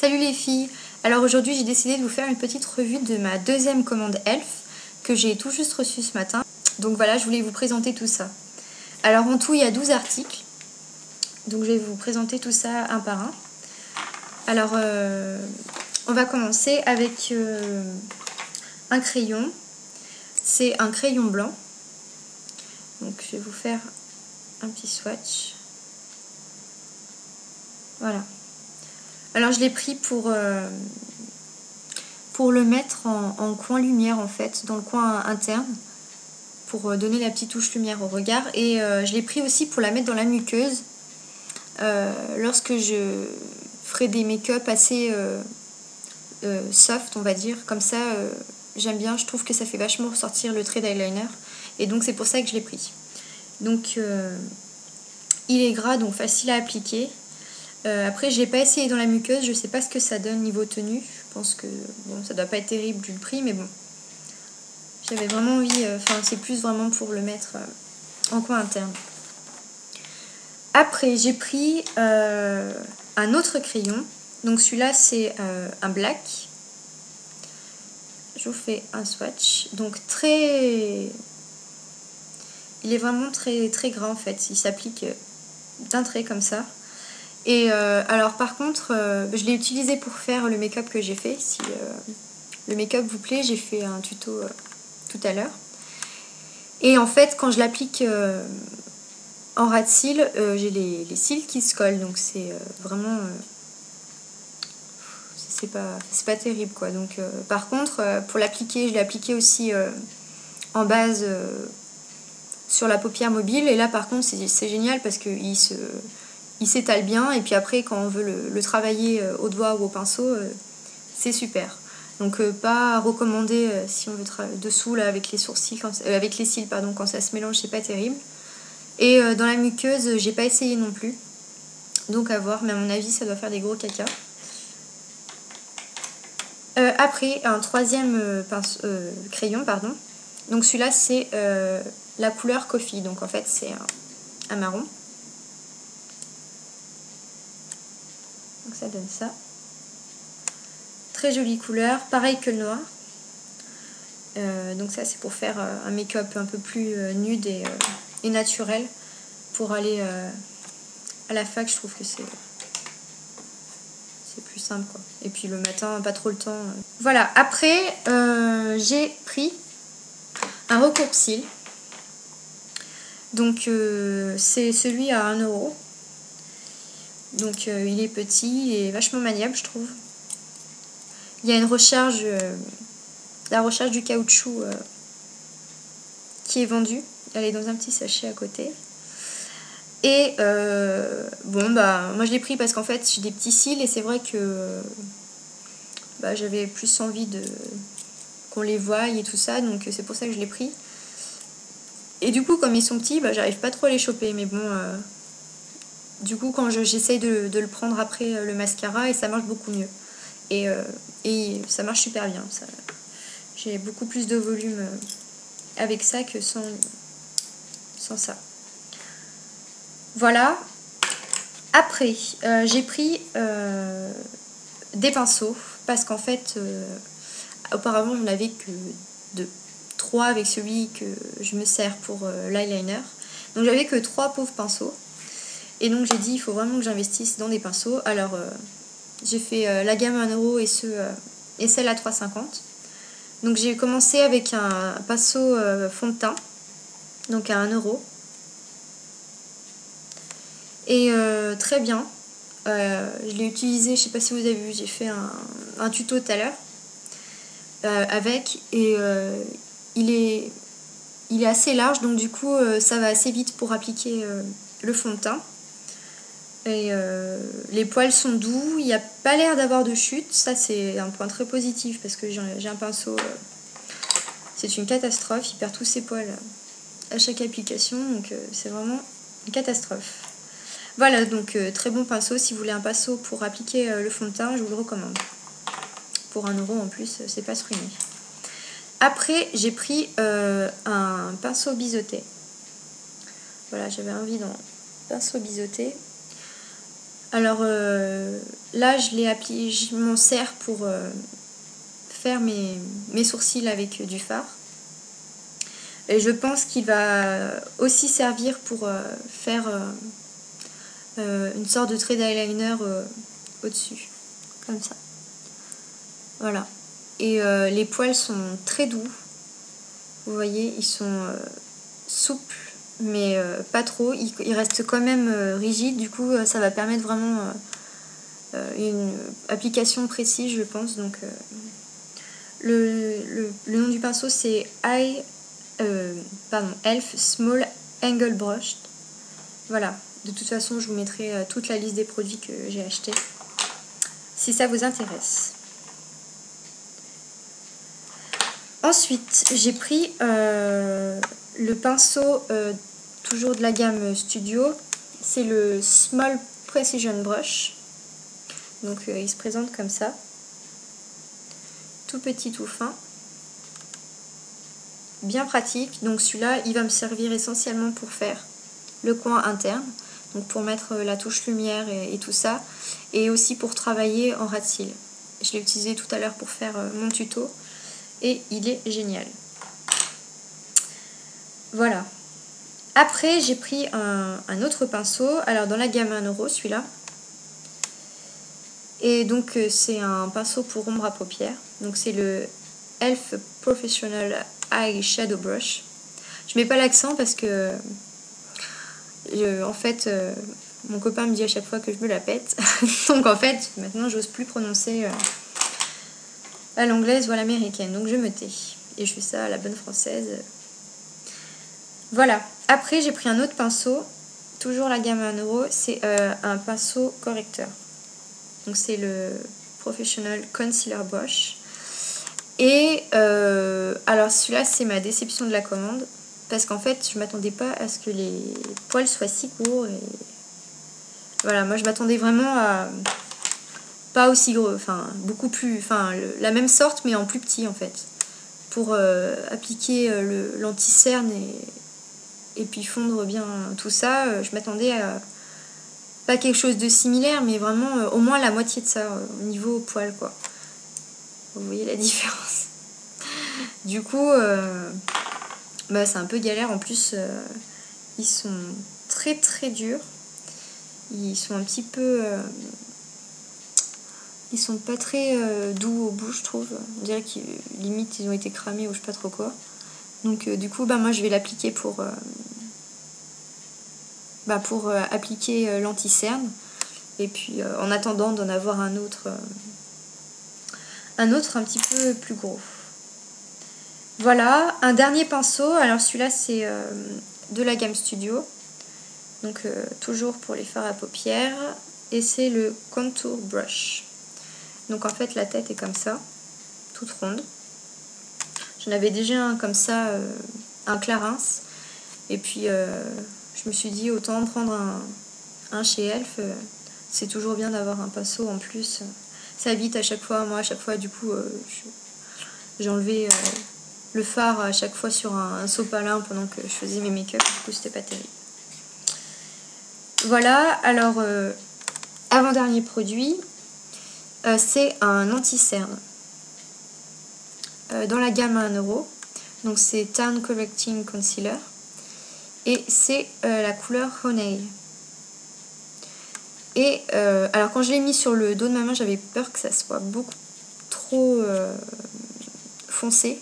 Salut les filles. Alors aujourd'hui j'ai décidé de vous faire une petite revue de ma deuxième commande Elf que j'ai tout juste reçue ce matin. Donc voilà, je voulais vous présenter tout ça. Alors en tout il y a 12 articles. Donc je vais vous présenter tout ça un par un. Alors on va commencer avec un crayon. C'est un crayon blanc. Donc je vais vous faire un petit swatch. Voilà. Alors je l'ai pris pour le mettre en coin lumière en fait, dans le coin interne, pour donner la petite touche lumière au regard. Et je l'ai pris aussi pour la mettre dans la muqueuse, lorsque je ferai des make-up assez soft, on va dire. Comme ça, j'aime bien, je trouve que ça fait vachement ressortir le trait d'eyeliner. Et donc c'est pour ça que je l'ai pris. Donc il est gras, donc facile à appliquer. Après je l'ai pas essayé dans la muqueuse, je sais pas ce que ça donne niveau tenue. Je pense que bon, ça doit pas être terrible vu le prix, mais bon, j'avais vraiment envie, c'est plus vraiment pour le mettre en coin interne. Après j'ai pris un autre crayon, donc celui-là c'est un black. Je vous fais un swatch, donc il est vraiment très très gras en fait, il s'applique d'un trait comme ça. Et alors par contre, je l'ai utilisé pour faire le make-up que j'ai fait. Si le make-up vous plaît, j'ai fait un tuto tout à l'heure. Et en fait, quand je l'applique en ras de cils, j'ai les cils qui se collent. Donc c'est vraiment... c'est pas terrible quoi. Donc, par contre, pour l'appliquer, je l'ai appliqué aussi en base sur la paupière mobile. Et là par contre, c'est génial parce qu'il s'étale bien, et puis après quand on veut le travailler au doigt ou au pinceau, c'est super. Donc pas recommandé si on veut dessous là avec les sourcils, avec les cils pardon, quand ça se mélange, c'est pas terrible. Et dans la muqueuse, j'ai pas essayé non plus. Donc à voir, mais à mon avis ça doit faire des gros caca. Après un troisième crayon, pardon. Donc celui-là c'est la couleur Coffee, donc en fait c'est un marron. Donc ça donne ça. Très jolie couleur, pareil que le noir. Donc ça c'est pour faire un make-up un peu plus nude et naturel. Pour aller à la fac, je trouve que c'est plus simple quoi. Et puis le matin, pas trop le temps. Voilà, après j'ai pris un recourbe-cils. Donc c'est celui à 1€. Donc il est petit et vachement maniable je trouve. Il y a une recharge, la recharge du caoutchouc qui est vendue. Elle est dans un petit sachet à côté. Et bon bah moi je l'ai pris parce qu'en fait j'ai des petits cils et c'est vrai que j'avais plus envie qu'on les voie et tout ça, donc c'est pour ça que je l'ai pris. Et du coup comme ils sont petits, j'arrive pas trop à les choper, mais bon du coup quand j'essaye de le prendre après le mascara, et ça marche beaucoup mieux. Et ça marche super bien. J'ai beaucoup plus de volume avec ça que sans ça. Voilà. Après, j'ai pris des pinceaux parce qu'en fait, auparavant, je n'avais que 3 avec celui que je me sers pour l'eyeliner. Donc j'avais que 3 pauvres pinceaux. Et donc j'ai dit, il faut vraiment que j'investisse dans des pinceaux. Alors, j'ai fait la gamme à 1€ et celle à 3,50. Donc j'ai commencé avec un pinceau fond de teint, donc à 1€. Et très bien. Je l'ai utilisé, je sais pas si vous avez vu, j'ai fait un tuto tout à l'heure avec, et il est assez large, donc du coup ça va assez vite pour appliquer le fond de teint. Et les poils sont doux, il n'y a pas l'air d'avoir de chute, ça c'est un point très positif parce que j'ai un pinceau, c'est une catastrophe, il perd tous ses poils à chaque application, donc c'est vraiment une catastrophe. Voilà, donc très bon pinceau, si vous voulez un pinceau pour appliquer le fond de teint, je vous le recommande. Pour 1€ en plus, c'est pas se ruiner. Après, j'ai pris un pinceau biseauté. Voilà, j'avais envie d'un pinceau biseauté. Alors là là je m'en sers pour faire mes sourcils avec du fard. Et je pense qu'il va aussi servir pour faire une sorte de trait d'eyeliner au-dessus, comme ça. Voilà. Et les poils sont très doux. Vous voyez, ils sont souples, mais pas trop. Ils restent quand même rigides. Du coup, ça va permettre vraiment une application précise, je pense. Donc, le nom du pinceau, c'est Elf Small Angle Brush. Voilà. De toute façon, je vous mettrai toute la liste des produits que j'ai achetés, si ça vous intéresse. Ensuite, j'ai pris le pinceau toujours de la gamme Studio. C'est le Small Precision Brush. Donc il se présente comme ça. Tout petit, tout fin. Bien pratique. Donc celui-là, il va me servir essentiellement pour faire le coin interne. Donc pour mettre la touche lumière et tout ça. Et aussi pour travailler en ras de cils. Je l'ai utilisé tout à l'heure pour faire mon tuto. Et il est génial. Voilà. Après, j'ai pris un autre pinceau. Alors, dans la gamme 1 €, celui-là. Et donc, c'est un pinceau pour ombre à paupières. Donc, c'est le Elf Professional Eye Shadow Brush. Je mets pas l'accent parce que... en fait, mon copain me dit à chaque fois que je me la pète. Donc, en fait, maintenant, j'ose plus prononcer... à l'anglaise ou à l'américaine, donc je me tais et je fais ça à la bonne française. Voilà. Après, j'ai pris un autre pinceau, toujours la gamme 1 €, c'est un pinceau correcteur. Donc c'est le Professional Concealer Brush. Et alors celui-là, c'est ma déception de la commande, parce qu'en fait, je m'attendais pas à ce que les poils soient si courts. Et voilà, moi je m'attendais vraiment à pas aussi gros, enfin beaucoup plus, enfin la même sorte mais en plus petit en fait, pour appliquer l'anti-cerne et puis fondre bien tout ça. Je m'attendais à pas quelque chose de similaire, mais vraiment au moins la moitié de ça au niveau poil quoi. Vous voyez la différence. Du coup, c'est un peu galère. En plus, ils sont très très durs. Ils sont un petit peu ils sont pas très doux au bout, je trouve. On dirait qu'ils limite ils ont été cramés ou je sais pas trop quoi. Donc du coup, moi je vais l'appliquer pour appliquer l'anti-cerne. Et puis en attendant d'en avoir un autre un petit peu plus gros. Voilà, un dernier pinceau. Alors celui-là c'est de la gamme Studio. Donc toujours pour les fards à paupières. Et c'est le Contour Brush. Donc en fait la tête est comme ça, toute ronde. J'en avais déjà un comme ça, un Clarins. Et puis je me suis dit autant prendre un chez Elf. C'est toujours bien d'avoir un pinceau en plus. Ça évite à chaque fois, moi à chaque fois du coup j'ai enlevé le fard à chaque fois sur un sopalin pendant que je faisais mes make-up. Du coup c'était pas terrible. Voilà, alors avant-dernier produit. C'est un anti-cerne dans la gamme 1 €. Donc c'est Tan Correcting Concealer et c'est la couleur Honey. Et alors quand je l'ai mis sur le dos de ma main, j'avais peur que ça soit beaucoup trop foncé.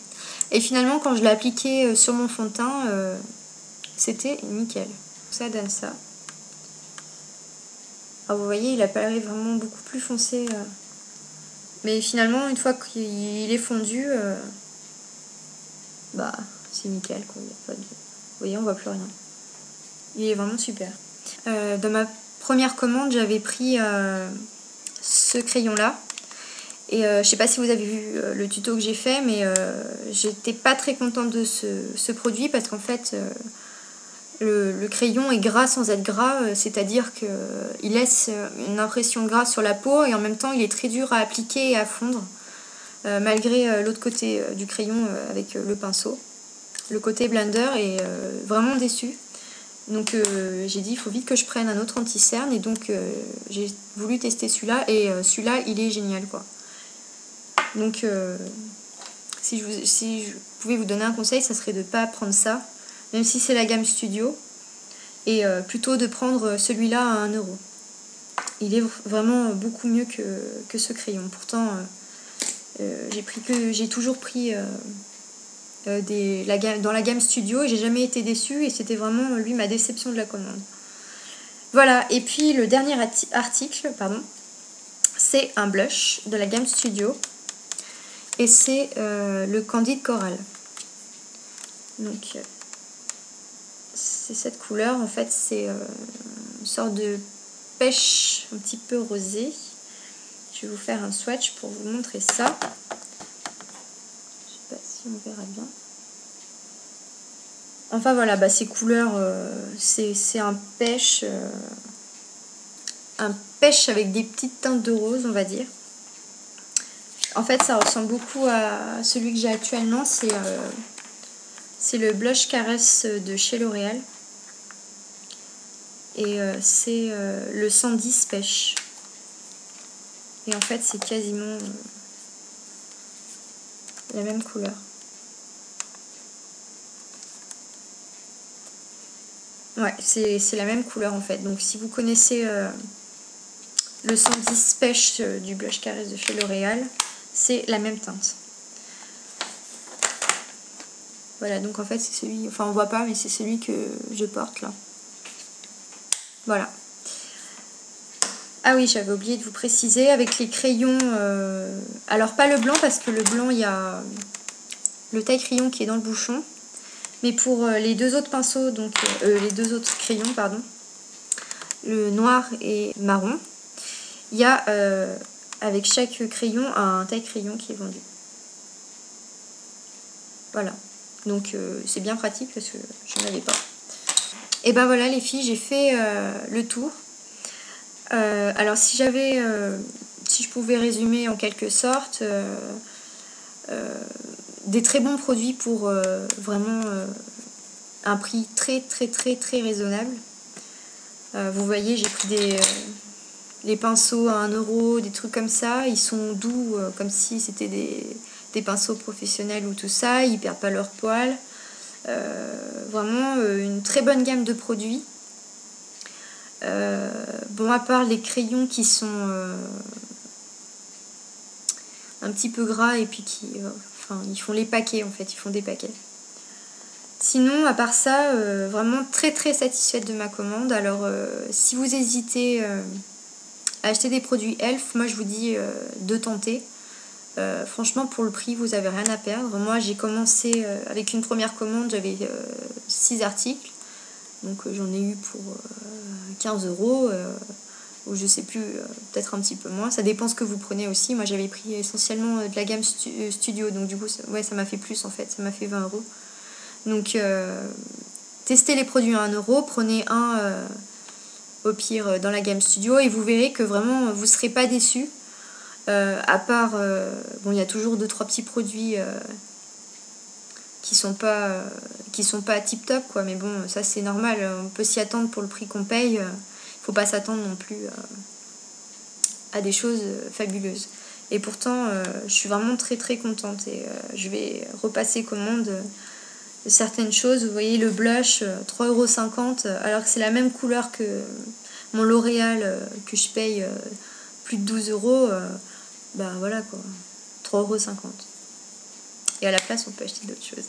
Et finalement quand je l'ai appliqué sur mon fond de teint, c'était nickel. Ça donne ça. Alors vous voyez, il apparaît vraiment beaucoup plus foncé. Mais finalement, une fois qu'il est fondu, c'est nickel quoi. Vous voyez, on voit plus rien. Il est vraiment super. Dans ma première commande, j'avais pris ce crayon-là. Et je sais pas si vous avez vu le tuto que j'ai fait, mais j'étais pas très contente de ce produit parce qu'en fait, le crayon est gras sans être gras, c'est-à-dire qu'il laisse une impression gras sur la peau et en même temps il est très dur à appliquer et à fondre, malgré l'autre côté du crayon avec le pinceau. Le côté blender est vraiment déçu. Donc j'ai dit il faut vite que je prenne un autre anti-cerne et donc j'ai voulu tester celui-là et celui-là il est génial quoi. Donc si je pouvais vous donner un conseil, ça serait de ne pas prendre ça, même si c'est la gamme Studio, et plutôt de prendre celui-là à 1 €. Il est vraiment beaucoup mieux que ce crayon. Pourtant j'ai toujours pris dans la gamme Studio et j'ai jamais été déçue et c'était vraiment lui ma déception de la commande. Voilà, et puis le dernier article, c'est un blush de la gamme Studio et c'est le Candide Coral. Donc c'est cette couleur, en fait c'est une sorte de pêche un petit peu rosée. Je vais vous faire un swatch pour vous montrer ça. Je sais pas si on verra bien. Enfin voilà, ces couleurs, c'est un pêche avec des petites teintes de rose, on va dire. En fait, ça ressemble beaucoup à celui que j'ai actuellement. C'est le blush caresse de chez L'Oréal. Et c'est le 110 pêche. Et en fait, c'est quasiment la même couleur. Ouais, c'est la même couleur en fait. Donc si vous connaissez le 110 pêche du blush caresse de chez L'Oréal, c'est la même teinte. Voilà, donc en fait c'est celui, enfin on voit pas, mais c'est celui que je porte là. Voilà. Ah oui, j'avais oublié de vous préciser, avec les crayons, alors pas le blanc parce que le blanc il y a le taille-crayon qui est dans le bouchon, mais pour les deux autres pinceaux, donc les deux autres crayons, pardon, le noir et marron, il y a avec chaque crayon un taille-crayon qui est vendu. Voilà, donc c'est bien pratique parce que je n'en avais pas. Et ben voilà les filles, j'ai fait le tour. Alors si je pouvais résumer en quelque sorte, des très bons produits pour vraiment un prix très raisonnable. Vous voyez, j'ai pris des pinceaux à 1 €, des trucs comme ça. Ils sont doux, comme si c'était des pinceaux professionnels ou tout ça. Ils perdent pas leur poil. Vraiment une très bonne gamme de produits. Bon, à part les crayons qui sont un petit peu gras et puis ils font les paquets en fait, ils font des paquets. Sinon, à part ça, vraiment très satisfaite de ma commande. Alors, si vous hésitez à acheter des produits Elf, moi je vous dis de tenter. Franchement, pour le prix, vous avez rien à perdre. Moi, j'ai commencé avec une première commande, j'avais 6 articles. Donc j'en ai eu pour 15 €, ou je sais plus, peut-être un petit peu moins. Ça dépend ce que vous prenez aussi. Moi j'avais pris essentiellement de la gamme Studio, donc du coup ça m'a fait plus en fait, ça m'a fait 20 €. Donc testez les produits à 1 €, prenez un au pire dans la gamme Studio et vous verrez que vraiment vous ne serez pas déçus. À part, bon il y a toujours 2-3 petits produits qui sont pas tip top quoi, mais bon ça c'est normal, on peut s'y attendre pour le prix qu'on paye, faut pas s'attendre non plus à des choses fabuleuses. Et pourtant je suis vraiment très contente et je vais repasser commande de certaines choses. Vous voyez le blush 3,50 € alors que c'est la même couleur que mon L'Oréal que je paye plus de 12 €, bah voilà quoi, 3,50 €. Et à la place, on peut acheter d'autres choses.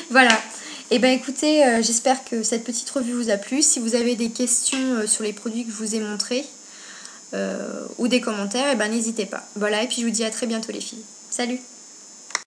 Voilà. Et ben écoutez, j'espère que cette petite revue vous a plu. Si vous avez des questions sur les produits que je vous ai montrés ou des commentaires, et ben n'hésitez pas. Voilà, et puis je vous dis à très bientôt les filles. Salut!